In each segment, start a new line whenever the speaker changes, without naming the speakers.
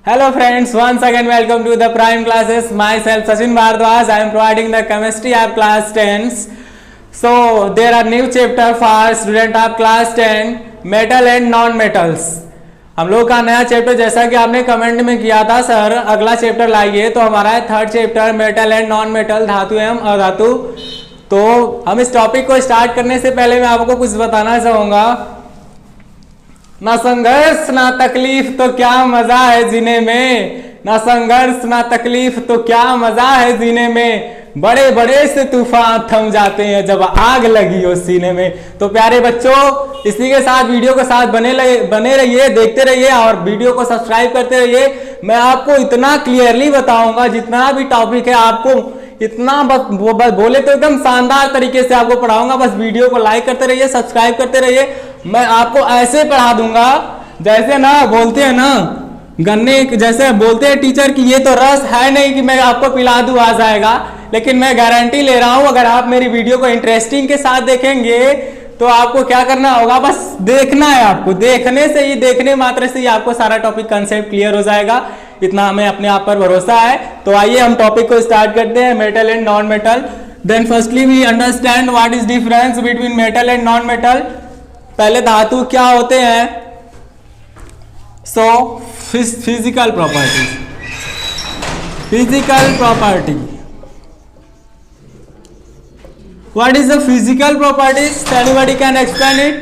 Hello friends, once again welcome to the Prime Classes. Myself Sachin Bhardwaj. I am providing the chemistry of class 10. So there are new chapter for student of class 10, metal and non-metals. हम लोग का नया chapter, जैसा कि आपने comment में किया था सर अगला चैप्टर लाइए, तो हमारा है third chapter metal and non metal, धातु एवं अधातु। तो हम इस टॉपिक को स्टार्ट करने से पहले मैं आपको कुछ बताना चाहूंगा। ना संघर्ष ना तकलीफ तो क्या मजा है जीने में, ना संघर्ष ना तकलीफ तो क्या मजा है जीने में, बड़े बड़े से तूफान थम जाते हैं जब आग लगी हो सीने में। तो प्यारे बच्चों, इसी के साथ वीडियो के साथ बने रहिए, देखते रहिए और वीडियो को सब्सक्राइब करते रहिए। मैं आपको इतना क्लियरली बताऊंगा, जितना भी टॉपिक है आपको इतना बस बोले तो एकदम शानदार तरीके से आपको पढ़ाऊंगा। बस वीडियो को लाइक करते रहिए, सब्सक्राइब करते रहिए। मैं आपको ऐसे पढ़ा दूंगा जैसे ना बोलते हैं ना गन्ने, जैसे बोलते हैं टीचर कि ये तो रस है नहीं कि मैं आपको पिला दूं आ जाएगा, लेकिन मैं गारंटी ले रहा हूं अगर आप मेरी वीडियो को इंटरेस्टिंग के साथ देखेंगे तो आपको क्या करना होगा, बस देखना है। आपको देखने से ही, देखने मात्र से ही आपको सारा टॉपिक कंसेप्ट क्लियर हो जाएगा। इतना हमें अपने आप पर भरोसा है। तो आइए हम टॉपिक को स्टार्ट करते हैं, metal and non metal. Then firstly we understand what is difference between metal and non metal. पहले धातु क्या होते हैं। So physical property, physical property, what is the physical properties, anybody can explain it.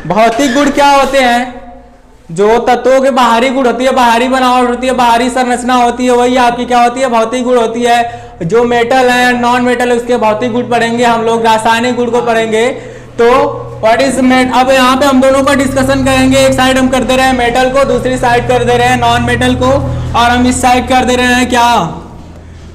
भौतिक गुण क्या होते हैं, जो तत्वों के बाहरी गुण होती है, बाहरी बनावट होती है, बाहरी संरचना होती है, वही आपकी क्या होती है, भौतिक गुण होती है। जो मेटल है, नॉन मेटल है, उसके भौतिक गुण पढ़ेंगे हम लोग, रासायनिक गुण को पढ़ेंगे। तो व्हाट इज मेट, अब यहाँ पे हम दोनों का डिस्कशन करेंगे। एक साइड हम कर दे रहे हैं मेटल को, दूसरी साइड कर दे रहे हैं नॉन मेटल को, और हम इस साइड कर दे रहे हैं क्या,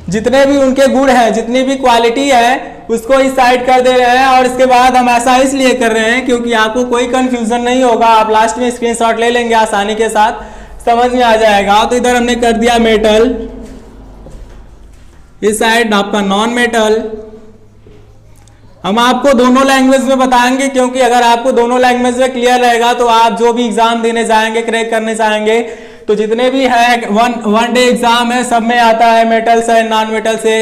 जितने भी उनके गुण हैं, जितनी भी क्वालिटी है उसको इस साइड कर दे रहे हैं। और इसके बाद हम ऐसा इसलिए कर रहे हैं क्योंकि आपको कोई कंफ्यूजन नहीं होगा, आप लास्ट में स्क्रीनशॉट ले लेंगे, आसानी के साथ समझ में आ जाएगा। तो इधर हमने कर दिया मेटल, इस साइड आपका नॉन मेटल। हम आपको दोनों लैंग्वेज में बताएंगे, क्योंकि अगर आपको दोनों लैंग्वेज में क्लियर रहेगा तो आप जो भी एग्जाम देने जाएंगे, क्रैक करने जाएंगे, तो जितने भी है वन डे एग्जाम है सब में आता है मेटल से नॉन मेटल से।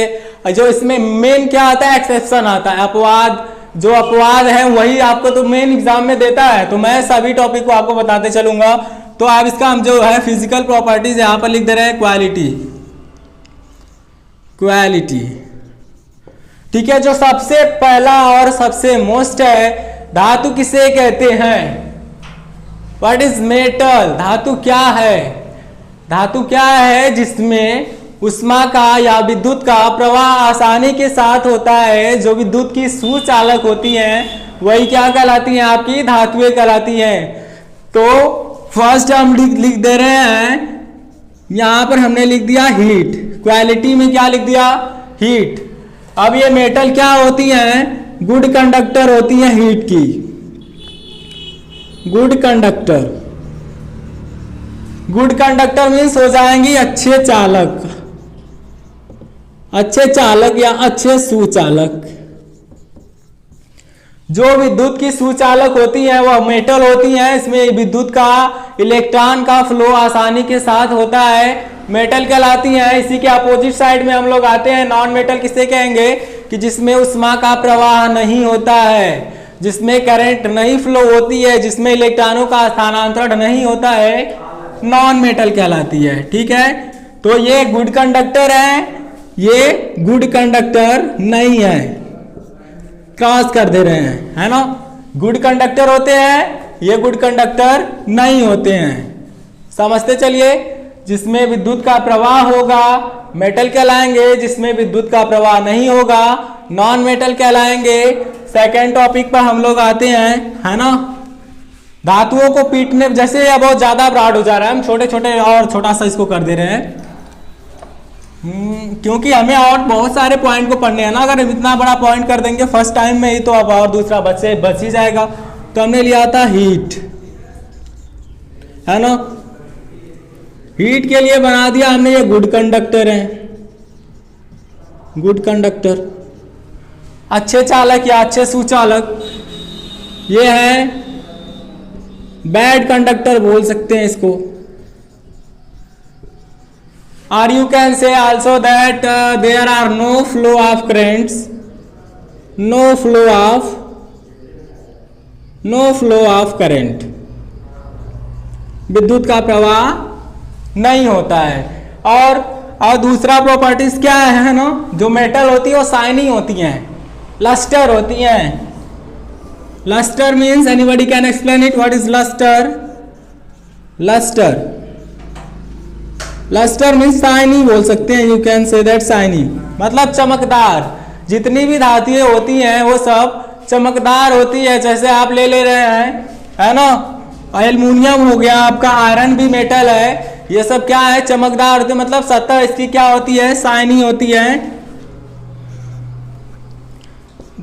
जो इसमें मेन क्या आता है, एक्सेप्शन आता है, अपवाद। जो अपवाद है वही आपको तो मेन एग्जाम में देता है। तो मैं सभी टॉपिक को आपको बताते चलूंगा। तो आप इसका हम जो है फिजिकल प्रॉपर्टीज यहाँ पर लिख दे रहे हैं, क्वालिटी, क्वालिटी, ठीक है। जो सबसे पहला और सबसे मोस्ट है, धातु किसे कहते हैं, व्हाट इज मेटल। धातु क्या है, धातु क्या है जिसमें उष्मा का या विद्युत का प्रवाह आसानी के साथ होता है। जो विद्युत की सुचालक होती हैं वही क्या कहलाती हैं, आपकी धातुएं कहलाती हैं। तो फर्स्ट हम लिख दे रहे हैं, यहां पर हमने लिख दिया हीट, क्वालिटी में क्या लिख दिया, हीट। अब ये मेटल क्या होती हैं, गुड कंडक्टर होती हैं हीट की, good conductor. Good conductor means हो जाएंगी अच्छे चालक, अच्छे चालक या अच्छे सुचालक। जो विद्युत की सुचालक होती है वह मेटल होती है। इसमें विद्युत का, इलेक्ट्रॉन का फ्लो आसानी के साथ होता है, मेटल कहलाती है। इसी के अपोजिट साइड में हम लोग आते हैं, नॉन मेटल किसे कहेंगे, कि जिसमें उष्मा का प्रवाह नहीं होता है, जिसमें करंट नहीं फ्लो होती है, जिसमें इलेक्ट्रॉनों का स्थानांतरण नहीं होता है, नॉन मेटल कहलाती है। ठीक है, तो ये गुड कंडक्टर है, ये गुड कंडक्टर नहीं है, क्रॉस कर दे रहे हैं, है ना। गुड कंडक्टर होते हैं, ये गुड कंडक्टर नहीं होते हैं। समझते चलिए, जिसमें विद्युत का प्रवाह होगा मेटल कहलाएंगे, जिसमें विद्युत का प्रवाह नहीं होगा नॉन मेटल कहलाएंगे। सेकेंड टॉपिक पर हम लोग आते हैं, है ना। धातुओं को पीटने, जैसे यह बहुत ज्यादा ब्रॉड हो जा रहा है, हम छोटे छोटे और छोटा सा इसको कर दे रहे हैं, क्योंकि हमें और बहुत सारे पॉइंट को पढ़ने हैं ना। अगर इतना बड़ा पॉइंट कर देंगे फर्स्ट टाइम में ही तो अब और दूसरा बच ही जाएगा। तो हमने लिया था हीट, है ना। हीट के लिए बना दिया हमने, ये गुड कंडक्टर है, गुड कंडक्टर, अच्छे चालक या अच्छे सुचालक। ये है बैड कंडक्टर बोल सकते हैं इसको, or you can say also that there are no flow of currents, no flow of current, विद्युत का प्रवाह नहीं होता है। और दूसरा प्रॉपर्टीज क्या है ना, जो मेटल होती है वो शाइनी होती हैं, लस्टर होती हैं। Lustre means anybody can explain it, what is lustre? Lustre means shiny बोल सकते हैं, you can say that shiny, मतलब चमकदार। जितनी भी धातुएं होती हैं वो सब चमकदार होती है। जैसे आप ले रहे हैं, है ना, एल्युमिनियम हो गया आपका, आयरन भी मेटल है, ये सब क्या है, चमकदार होते हैं, मतलब सतह इसकी क्या होती है, शाइनी होती है।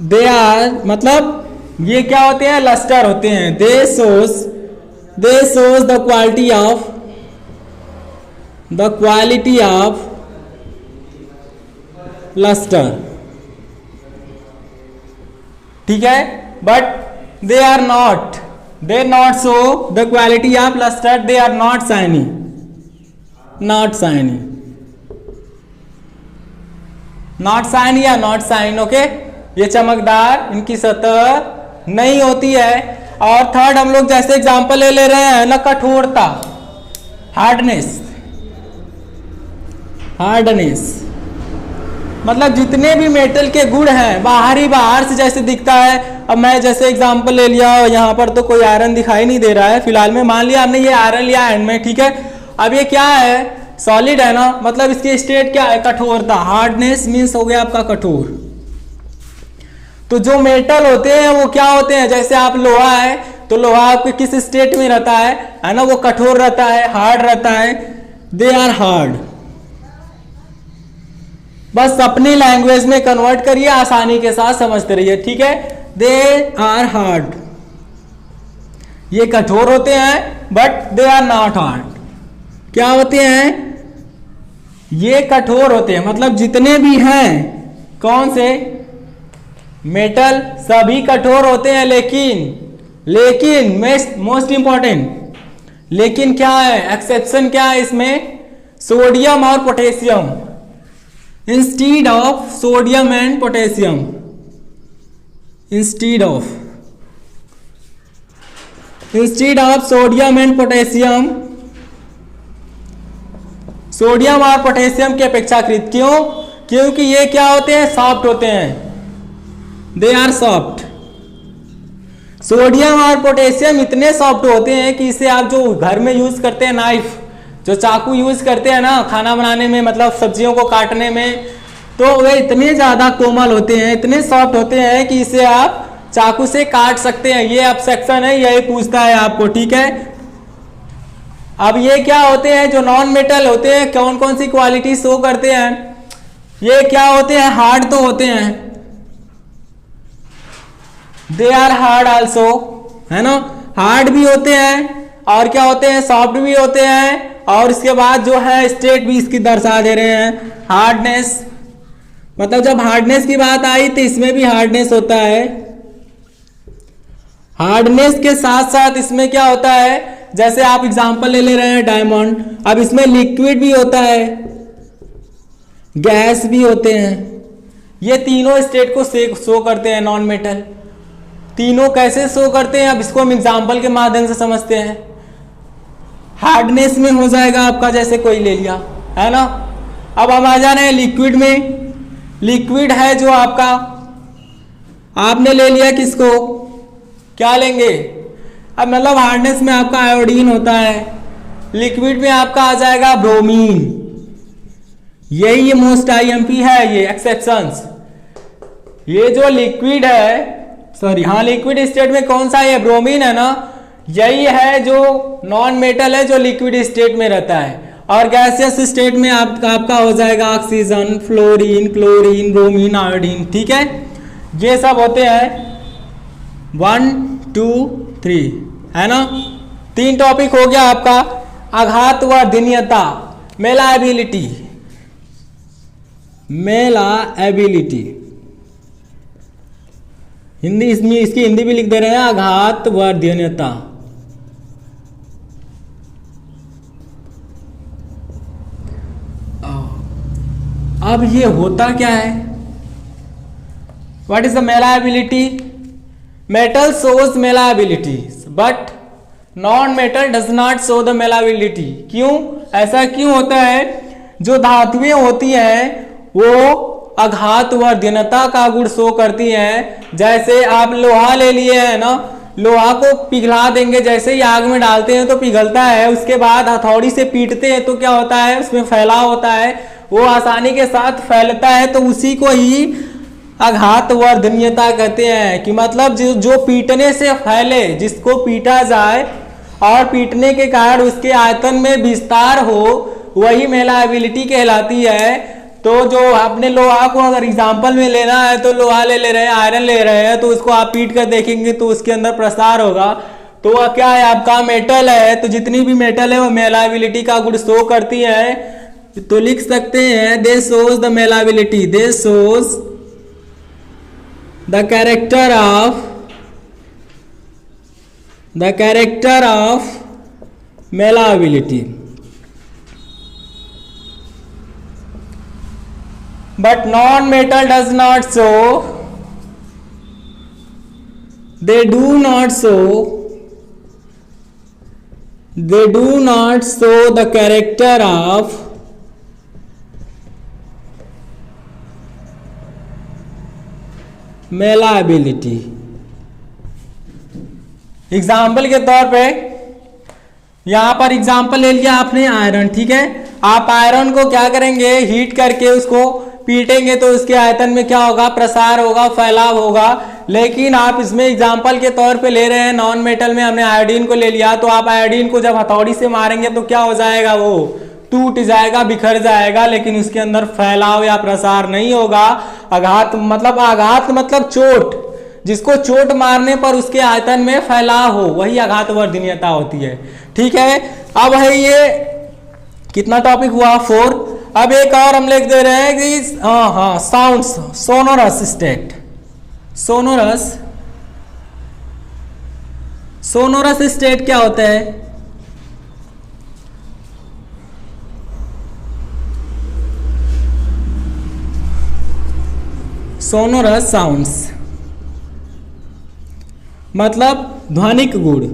दे आर, मतलब ये क्या होते हैं, लस्टर होते हैं। They shows the quality of lustre, ठीक है। But they are not show the quality of lustre, they are not shiny, या नॉट शाइन, ओके। ये चमकदार, इनकी सतह नहीं होती है। और थर्ड हम लोग जैसे एग्जांपल ले रहे हैं ना, कठोरता, हार्डनेस, मतलब जितने भी मेटल के गुण हैं, बाहर से जैसे दिखता है। अब मैं जैसे एग्जांपल ले लिया, यहाँ पर तो कोई आयरन दिखाई नहीं दे रहा है फिलहाल में, मान लिया हमने ये आयरन लिया हैंड में, ठीक है। अब ये क्या है, सॉलिड है ना, मतलब इसकी स्टेट क्या है, कठोरता। हार्डनेस मीन्स हो गया आपका कठोर। तो जो मेटल होते हैं वो क्या होते हैं, जैसे आप लोहा है तो लोहा आपके किस स्टेट में रहता है ना, वो कठोर रहता है, हार्ड रहता है। दे आर हार्ड, बस अपनी लैंग्वेज में कन्वर्ट करिए, आसानी के साथ समझते रहिए, ठीक है। दे आर हार्ड, ये कठोर होते हैं, but they are not hard. क्या होते हैं, ये कठोर होते हैं, मतलब जितने भी हैं कौन से मेटल, सभी कठोर होते हैं। लेकिन मोस्ट इंपॉर्टेंट, लेकिन क्या है, एक्सेप्शन क्या है इसमें, सोडियम और potassium. Instead of sodium and potassium, instead of sodium and potassium, sodium और पोटेशियम के अपेक्षाकृत। क्यों? क्योंकि ये क्या होते हैं, सॉफ्ट होते हैं, दे आर सॉफ्ट। सोडियम और पोटेशियम इतने सॉफ्ट होते हैं कि इसे आप जो घर में यूज करते हैं, नाइफ, जो चाकू यूज करते हैं ना खाना बनाने में, मतलब सब्जियों को काटने में, तो वे इतने ज्यादा कोमल होते हैं, इतने सॉफ्ट होते हैं कि इसे आप चाकू से काट सकते हैं। ये अब सेक्शन है, यही पूछता है आपको, ठीक है। अब ये क्या होते हैं, जो नॉन मेटल होते हैं, कौन कौन सी क्वालिटी शो करते हैं, ये क्या होते हैं, हार्ड तो होते हैं, दे आर हार्ड आल्सो, है ना, हार्ड भी होते हैं, और क्या होते हैं, सॉफ्ट भी होते हैं। और इसके बाद जो है स्टेट भी इसकी दर्शा दे रहे हैं, हार्डनेस, मतलब जब हार्डनेस की बात आई तो इसमें भी हार्डनेस होता है। हार्डनेस के साथ साथ इसमें क्या होता है, जैसे आप एग्जांपल ले रहे हैं डायमंड, अब इसमें लिक्विड भी होता है, गैस भी होते हैं। ये तीनों स्टेट को शो करते हैं नॉन मेटल। तीनों कैसे शो करते हैं, अब इसको हम एग्जांपल के माध्यम से समझते हैं। हार्डनेस में हो जाएगा आपका, जैसे कोई ले लिया, है ना। अब हम आ जा रहे हैं लिक्विड में। लिक्विड है जो आपका, आपने ले लिया किसको, क्या लेंगे, अब मतलब हार्डनेस में आपका आयोडीन होता है, लिक्विड में आपका आ जाएगा ब्रोमीन। यही ये मोस्ट आईएमपी है, ये एक्सेप्शंस। ये जो लिक्विड है, सॉरी हाँ, लिक्विड स्टेट में कौन सा है, ब्रोमीन है ना, यही है जो नॉन मेटल है, जो लिक्विड स्टेट में रहता है। और गैसियस स्टेट में आपका हो जाएगा oxygen, fluorine, chlorine, bromine, iodine, ठीक है। ये सब होते हैं 1 2 3, है ना। 3 टॉपिक हो गया आपका, आघात व धिन्यता, मेलाएबिलिटी, हिंदी, इसमें इसकी हिंदी भी लिख दे रहे हैं, आघात व धिन्यता। अब ये होता क्या है? What is the malleability? Metal shows malleability but non metal does not show the malleability. क्यों? ऐसा क्यों होता है? जो धातुएं होती हैं वो आघातवर्धनता का गुण शो करती हैं। जैसे आप लोहा ले लिए हैं ना, लोहा को पिघला देंगे, जैसे ही आग में डालते हैं तो पिघलता है, उसके बाद हथौड़ी से पीटते हैं तो क्या होता है? उसमें फैलाव होता है, वो आसानी के साथ फैलता है। तो उसी को ही आघातवर्धनीयता कहते हैं कि मतलब जो पीटने से फैले, जिसको पीटा जाए और पीटने के कारण उसके आयतन में विस्तार हो, वही मेलाबिलिटी कहलाती है। तो जो आपने लोहा को अगर एग्जाम्पल में लेना है तो लोहा ले रहे हैं, आयरन ले रहे हैं, तो उसको आप पीट कर देखेंगे तो उसके अंदर प्रसार होगा। तो वह क्या है? आपका मेटल है। तो जितनी भी मेटल है वो मेलाबिलिटी का गुण शो करती है। तो लिख सकते हैं they shows the malleability, they shows the character of malleability. But non-metal does not show, they do not show the character of malleability। Example के तौर पे यहां पर एग्जाम्पल ले लिया आपने आयरन, ठीक है। आप आयरन को क्या करेंगे? हीट करके उसको पीटेंगे तो उसके आयतन में क्या होगा? प्रसार होगा, फैलाव होगा। लेकिन आप इसमें एग्जाम्पल के तौर पे ले रहे हैं, नॉन मेटल में हमने आयोडीन को ले लिया, तो आप आयोडीन को जब हथौड़ी से मारेंगे तो क्या हो जाएगा? वो टूट जाएगा, बिखर जाएगा, लेकिन उसके अंदर फैलाव या प्रसार नहीं होगा। आघात मतलब चोट, जिसको चोट मारने पर उसके आयतन में फैलाव हो, वही आघातवर्धनीयता होती है, ठीक है। अब है ये कितना टॉपिक हुआ? 4। अब एक और हम लिख दे रहे हैं कि sounds, sonorous state. Sonorous state क्या होता है? सोनोरस साउंड्स मतलब ध्वनिक गुण।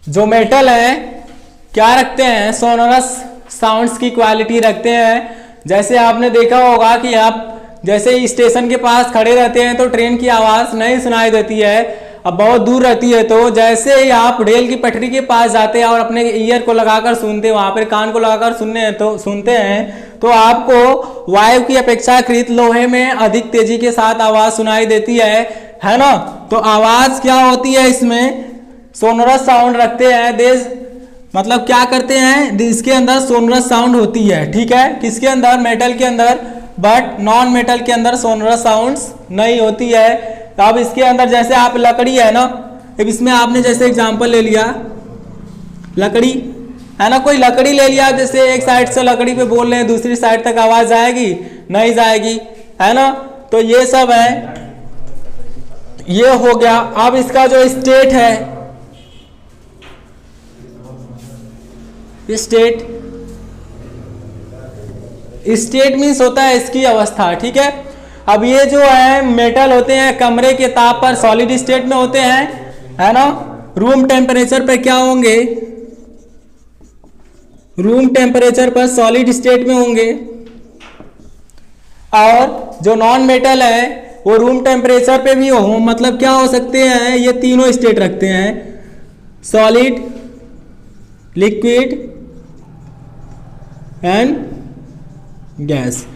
जो मेटल है क्या रखते हैं? सोनोरस साउंड्स की क्वालिटी रखते हैं। जैसे आपने देखा होगा कि आप जैसे स्टेशन के पास खड़े रहते हैं तो ट्रेन की आवाज़ नहीं सुनाई देती है, अब बहुत दूर रहती है। तो जैसे ही आप रेल की पटरी के पास जाते हैं और अपने ईयर को लगाकर सुनते हैं, वहाँ पर कान को लगाकर सुनते हैं तो आपको वायु की अपेक्षाकृत लोहे में अधिक तेजी के साथ आवाज़ सुनाई देती है ना। तो आवाज़ क्या होती है? इसमें सोनोरस साउंड रखते हैं। देश मतलब क्या करते हैं? इसके अंदर सोनोरस साउंड होती है, ठीक है। किसके अंदर? मेटल के अंदर, बट नॉन मेटल के अंदर सोनोरस साउंड्स नहीं होती है। तो अब इसके अंदर जैसे आप लकड़ी है ना, अब इसमें आपने जैसे एग्जांपल ले लिया लकड़ी है ना, कोई लकड़ी ले लिया, जैसे एक साइड से लकड़ी पे बोल रहे हैं, दूसरी साइड तक आवाज जाएगी? नहीं जाएगी, है ना। तो ये सब है, ये हो गया। अब इसका जो स्टेट है, स्टेट मीन्स होता है इसकी अवस्था, ठीक है। अब ये जो है मेटल होते हैं कमरे के ताप पर सॉलिड स्टेट में होते हैं, है ना। रूम टेम्परेचर पे क्या होंगे? रूम टेम्परेचर पर सॉलिड स्टेट में होंगे। और जो नॉन मेटल है वो रूम टेम्परेचर पे भी हो, मतलब क्या हो सकते हैं? ये तीनों स्टेट रखते हैं, सॉलिड, लिक्विड एंड गैस,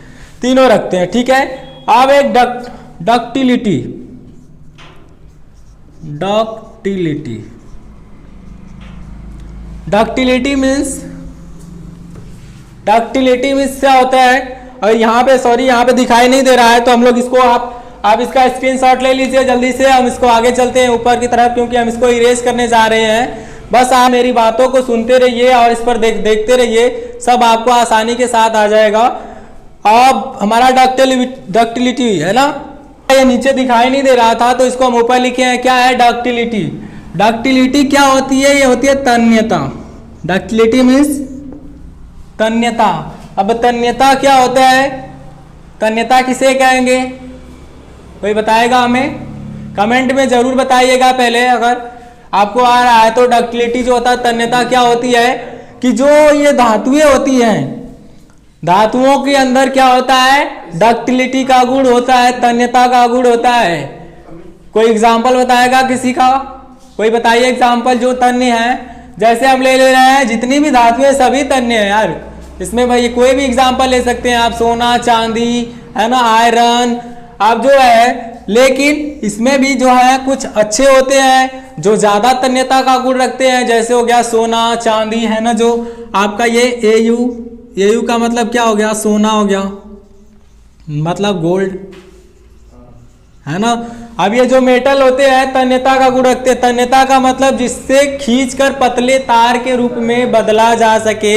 तीनों रखते हैं, ठीक है। अब एक डक्टिलिटी मीन्स क्या होता है? और यहाँ पे सॉरी यहाँ पे दिखाई नहीं दे रहा है, तो हम लोग इसको आप इसका स्क्रीनशॉट ले लीजिए जल्दी से। हम इसको आगे चलते हैं ऊपर की तरफ, क्योंकि हम इसको इरेज करने जा रहे हैं। बस आप मेरी बातों को सुनते रहिए और इस पर देखते रहिए, सब आपको आसानी के साथ आ जाएगा। अब हमारा डक्टिलिटी है ना, ये नीचे दिखाई नहीं दे रहा था तो इसको हम ऊपर लिखे हैं। क्या है डक्टिलिटी? डक्टिलिटी क्या होती है? ये होती है तन्यता। डक्टिलिटी मीन्स तन्यता। अब तन्यता क्या होता है, तन्यता किसे कहेंगे, कोई बताएगा हमें? कमेंट में जरूर बताइएगा। पहले अगर आपको आ रहा है तो डक्टिलिटी जो होता है, तन्यता क्या होती है कि जो ये धातुएं होती हैं, धातुओं के अंदर क्या होता है, डक्टिलिटी का गुण होता है, तन्यता का गुण होता है। कोई एग्जाम्पल बताएगा किसी का? कोई बताइए एग्जाम्पल जो तन्य है। जैसे हम ले रहे हैं जितनी भी धातुएं सभी तन्य है यार, इसमें भाई कोई भी एग्जाम्पल ले सकते हैं आप, सोना चांदी है ना, आयरन, आप जो है। लेकिन इसमें भी जो है कुछ अच्छे होते हैं जो ज्यादा तन्यता का गुण रखते हैं, जैसे हो गया सोना चांदी है ना, जो आपका ये एयू का मतलब क्या हो गया, सोना हो गया, मतलब गोल्ड है ना। अब ये जो मेटल होते हैं तन्यता का गुण रखते हैं। तन्यता का मतलब जिससे खींचकर पतले तार के रूप में बदला जा सके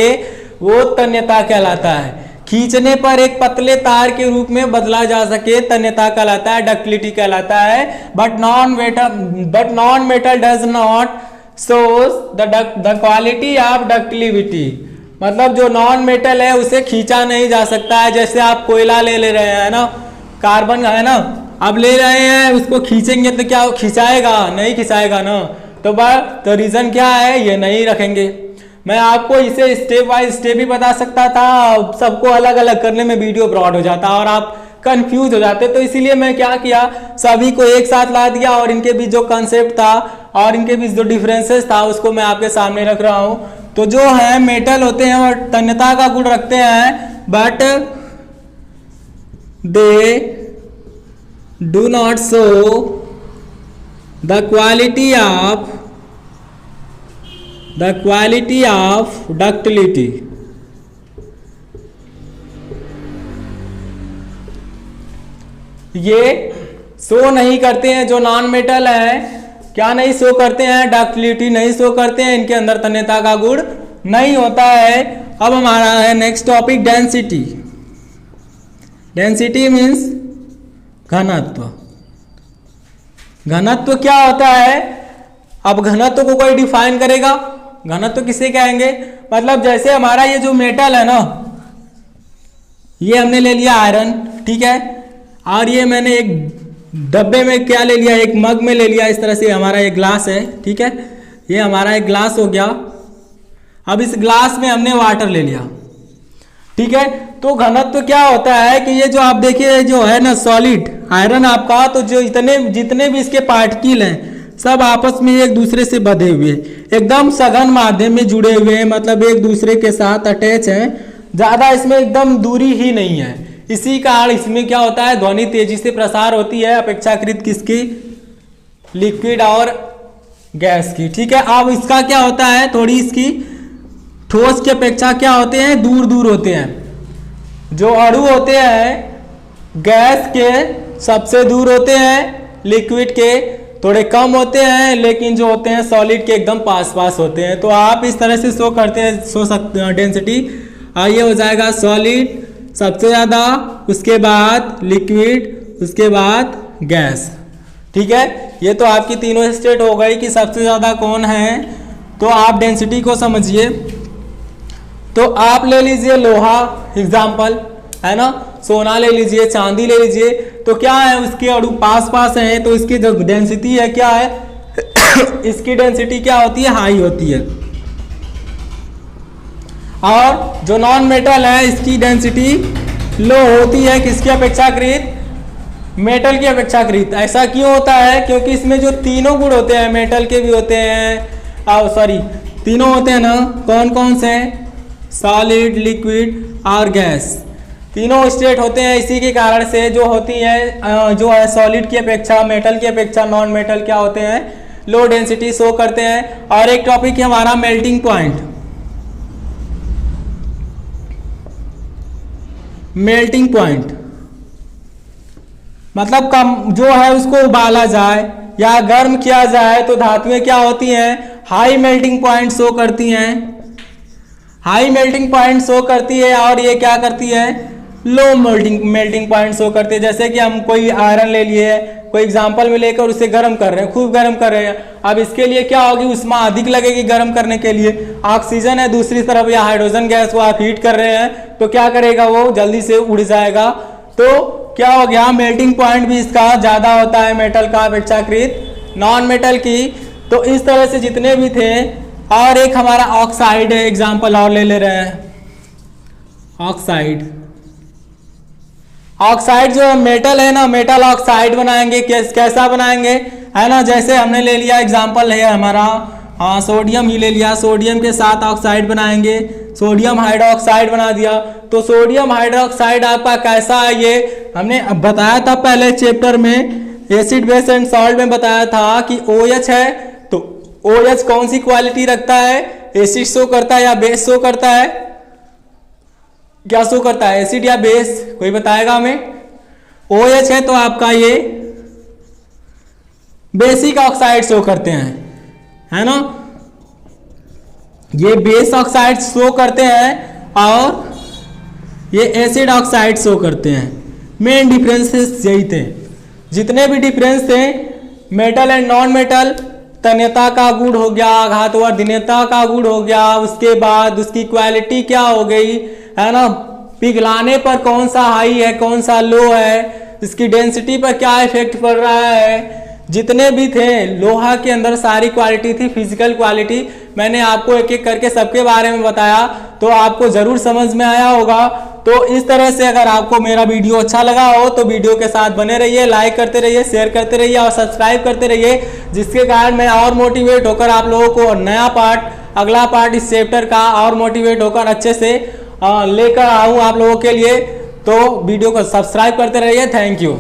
वो तन्यता कहलाता है। खींचने पर एक पतले तार के रूप में बदला जा सके तन्यता कहलाता है, डक्टिलिटी कहलाता है। But non metal does not shows the quality of ductility. मतलब जो नॉन मेटल है उसे खींचा नहीं जा सकता है। जैसे आप कोयला ले रहे हैं ना, कार्बन है ना, अब ले रहे हैं, उसको खींचेंगे तो क्या खिंचाएगा? नहीं खिंचाएगा ना। तो रीजन क्या है, ये नहीं रखेंगे। मैं आपको इसे स्टेप बाय स्टेप भी बता सकता था, सबको अलग अलग करने में वीडियो ब्रॉड हो जाता और आप कंफ्यूज हो जाते। तो इसीलिए मैं क्या किया, सभी को एक साथ ला दिया और इनके बीच जो कंसेप्ट था और इनके बीच जो डिफरेंसेस था उसको मैं आपके सामने रख रहा हूं। तो जो है मेटल होते हैं और तन्यता का गुण रखते हैं, but they do not show the quality of ductility. ये शो नहीं करते हैं, जो नॉन मेटल है क्या नहीं शो करते हैं, डक्टिलिटी नहीं शो करते हैं, इनके अंदर तन्यता का गुण नहीं होता है। अब हमारा है next topic density. Density means घनत्व। घनत्व क्या होता है? अब घनत्व को कोई डिफाइन करेगा? घनत्व किसे कहेंगे? मतलब जैसे हमारा ये जो मेटल है ना, ये हमने ले लिया आयरन, ठीक है, और ये मैंने एक डब्बे में क्या ले लिया, एक मग में ले लिया। इस तरह से हमारा एक ग्लास है, ठीक है, ये हमारा एक ग्लास हो गया। अब इस ग्लास में हमने वाटर ले लिया, ठीक है। तो घनत्व क्या होता है कि ये जो आप देखिए जो है ना सॉलिड आयरन आपका, तो जो जितने भी इसके पार्टिकल हैं सब आपस में एक दूसरे से बंधे हुए, एकदम सघन माध्यम में जुड़े हुए हैं, मतलब एक दूसरे के साथ अटैच हैं, ज्यादा इसमें एकदम दूरी ही नहीं है। इसी कारण इसमें क्या होता है, ध्वनि तेजी से प्रसार होती है अपेक्षाकृत किसकी, लिक्विड और गैस की, ठीक है। अब इसका क्या होता है, थोड़ी इसकी ठोस की अपेक्षा क्या होते हैं, दूर दूर होते हैं। जो अणु होते हैं गैस के सबसे दूर होते हैं, लिक्विड के थोड़े कम होते हैं, लेकिन जो होते हैं सॉलिड के एकदम पास पास होते हैं। तो आप इस तरह से शो करते हैं, शो सकते हैं डेंसिटी। ये हो जाएगा सॉलिड सबसे ज़्यादा, उसके बाद लिक्विड, उसके बाद गैस, ठीक है। ये तो आपकी तीनों स्टेट हो गई कि सबसे ज़्यादा कौन है। तो आप डेंसिटी को समझिए। तो आप ले लीजिए लोहा एग्जाम्पल, है ना, सोना ले लीजिए, चांदी ले लीजिए। तो क्या है, उसके अणु पास पास हैं, तो इसकी जो डेंसिटी है क्या है इसकी डेंसिटी क्या होती है, हाई होती है। और जो नॉन मेटल है इसकी डेंसिटी लो होती है, किसकी अपेक्षाकृत, मेटल की अपेक्षाकृत। ऐसा क्यों होता है, क्योंकि इसमें जो तीनों गुण होते हैं, मेटल के भी होते हैं, तीनों होते हैं ना, कौन कौन से, सॉलिड, लिक्विड और गैस, तीनों स्टेट होते हैं। इसी के कारण से जो होती है जो है सॉलिड की अपेक्षा, मेटल की अपेक्षा नॉन मेटल क्या होते हैं, लो डेंसिटी शो करते हैं। और एक टॉपिक है हमारा मेल्टिंग पॉइंट। मेल्टिंग पॉइंट मतलब कम जो है उसको उबाला जाए या गर्म किया जाए तो धातुएं क्या होती हैं, हाई मेल्टिंग पॉइंट शो करती हैं, हाई मेल्टिंग पॉइंट शो करती है। और ये क्या करती है, लो मेल्टिंग पॉइंट शो करते हैं। जैसे कि हम कोई आयरन ले लिए कोई एग्जांपल में लेकर उसे गर्म कर रहे हैं, खूब गर्म कर रहे हैं। अब इसके लिए क्या होगी, ऊष्मा अधिक लगेगी गर्म करने के लिए। ऑक्सीजन है दूसरी तरफ या हाइड्रोजन गैस को आप हीट कर रहे हैं तो क्या करेगा, वो जल्दी से उड़ जाएगा। तो क्या हो गया, मेल्टिंग पॉइंट भी इसका ज्यादा होता है मेटल का अपेक्षाकृत नॉन मेटल की। तो इस तरह से जितने भी थे, और एक हमारा ऑक्साइड है, एग्जाम्पल और ले रहे हैं ऑक्साइड। ऑक्साइड जो मेटल है ना, मेटल ऑक्साइड बनाएंगे, कैसा बनाएंगे, है ना। जैसे हमने ले लिया एग्जाम्पल है हमारा, हाँ सोडियम ही ले लिया, सोडियम के साथ ऑक्साइड बनाएंगे, सोडियम हाइड्रोक्साइड बना दिया। तो सोडियम हाइड्रोक्साइड आपका कैसा है, ये हमने बताया था पहले चैप्टर में, एसिड बेस एंड सॉल्ट में बताया था कि OH है। तो OH कौन सी क्वालिटी रखता है, एसिड शो करता है या बेस शो करता है, क्या शो करता है, एसिड या बेस, कोई बताएगा हमें। OH है तो आपका ये बेसिक ऑक्साइड शो करते हैं, है ना। ये बेस ऑक्साइड शो करते हैं और ये एसिड ऑक्साइड शो करते हैं। मेन डिफरेंसेस यही थे, जितने भी डिफरेंस थे मेटल एंड नॉन मेटल। तन्यता का गुण हो गया, घातवर्धनीयता का गुण हो गया, उसके बाद उसकी क्वालिटी क्या हो गई, है ना। पिघलाने पर कौन सा हाई है कौन सा लो है, इसकी डेंसिटी पर क्या इफेक्ट पड़ रहा है, जितने भी थे लोहा के अंदर सारी क्वालिटी थी, फिजिकल क्वालिटी। मैंने आपको एक एक करके सबके बारे में बताया, तो आपको जरूर समझ में आया होगा। तो इस तरह से अगर आपको मेरा वीडियो अच्छा लगा हो तो वीडियो के साथ बने रहिए, लाइक करते रहिए, शेयर करते रहिए और सब्सक्राइब करते रहिए, जिसके कारण मैं और मोटिवेट होकर आप लोगों को नया पार्ट, अगला पार्ट इस चैप्टर का और मोटिवेट होकर अच्छे से लेकर आऊँ आप लोगों के लिए। तो वीडियो को सब्सक्राइब करते रहिए। Thank you.